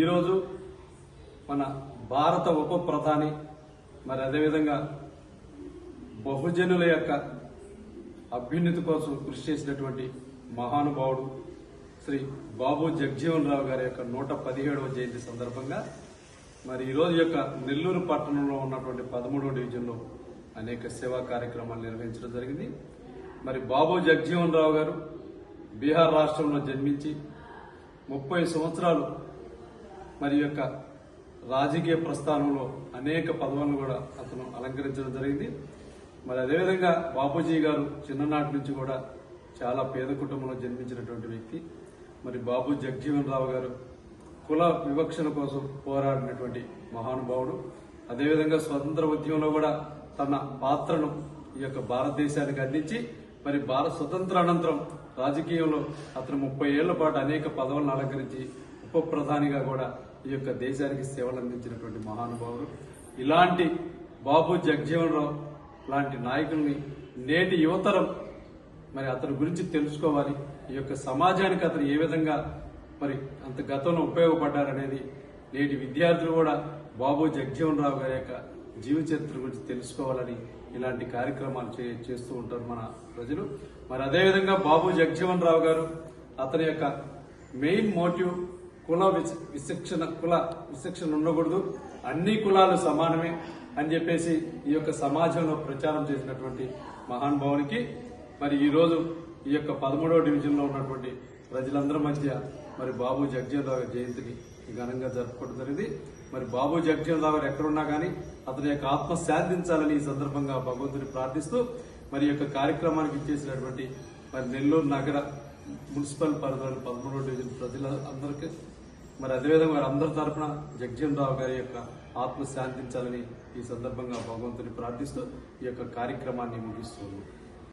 ఈరోజు మన భారత ఉప ప్రధాని మరి అదేవిధంగా బహుజనుల యొక్క అభ్యున్నతి కోసం కృషి చేసినటువంటి మహానుభావుడు శ్రీ బాబు జగజీవన్ రావు గారి యొక్క 117వ జయంతి సందర్భంగా మరి ఈరోజు యొక్క నెల్లూరు పట్టణంలో ఉన్నటువంటి 13వ డివిజన్లో అనేక సేవా కార్యక్రమాలు నిర్వహించడం జరిగింది. మరి బాబు జగజీవన్ రావు గారు బీహార్ రాష్ట్రంలో జన్మించి 30 సంవత్సరాలు మరి యొక్క రాజకీయ ప్రస్థానంలో అనేక పదవులను కూడా అతను అలంకరించడం జరిగింది. మరి అదేవిధంగా బాపూజీ గారు చిన్ననాటి నుంచి కూడా చాలా పేద కుటుంబంలో జన్మించినటువంటి వ్యక్తి. మరి బాబు జగజీవన్ రావు గారు కుల వివక్షణ కోసం పోరాడినటువంటి మహానుభావుడు. అదేవిధంగా స్వతంత్ర ఉద్యమంలో కూడా తన పాత్రను ఈ యొక్క భారతదేశానికి అందించి మరి భారత స్వతంత్ర అనంతరం రాజకీయంలో అతను 30 ఏళ్ల పాటు అనేక పదవులను అలంకరించి ఉప ప్రధానిగా కూడా ఈ యొక్క దేశానికి సేవలు అందించినటువంటి మహానుభావుడు. ఇలాంటి బాబు జగజీవన్ రావు లాంటి నాయకుల్ని నేటి యువతరం మరి అతని గురించి తెలుసుకోవాలి. ఈ యొక్క సమాజానికి అతను ఏ విధంగా మరి అంత గతంలో ఉపయోగపడ్డారనేది నేటి విద్యార్థులు కూడా బాబు జగజీవన్ రావు గారి యొక్క జీవిత చరిత్ర గురించి తెలుసుకోవాలని ఇలాంటి కార్యక్రమాలు చేస్తూ ఉంటారు మన ప్రజలు. మరి అదేవిధంగా బాబు జగజీవన్ రావు గారు అతని యొక్క మెయిన్ మోటివ్ కుల విచక్షణ ఉండకూడదు, అన్ని కులాలు సమానమే అని చెప్పేసి ఈ యొక్క సమాజంలో ప్రచారం చేసినటువంటి మహానుభావునికి మరి ఈరోజు ఈ యొక్క 13వ డివిజన్లో ఉన్నటువంటి ప్రజలందరి మధ్య మరి బాబు జగజీవన్ రావు జయంతిని ఘనంగా జరుపుకోవడం జరిగింది. మరి బాబు జగజీవన్ రావు గారు ఎక్కడున్నా కానీ అతని యొక్క ఆత్మ శాంతించాలని ఈ సందర్భంగా భగవంతుని ప్రార్థిస్తూ మరి యొక్క కార్యక్రమానికి ఇచ్చేసినటువంటి మరి నెల్లూరు నగర మున్సిపల్ పరిధిలోని 13వ డివిజన్ ప్రజలందరికీ మరి అదేవిధంగా వారి అందరి తరఫున జగజీవన్ రావు గారి యొక్క ఆత్మ శాంతించాలని ఈ సందర్భంగా భగవంతుని ప్రార్థిస్తూ ఈ యొక్క కార్యక్రమాన్ని ముగిస్తున్నాం.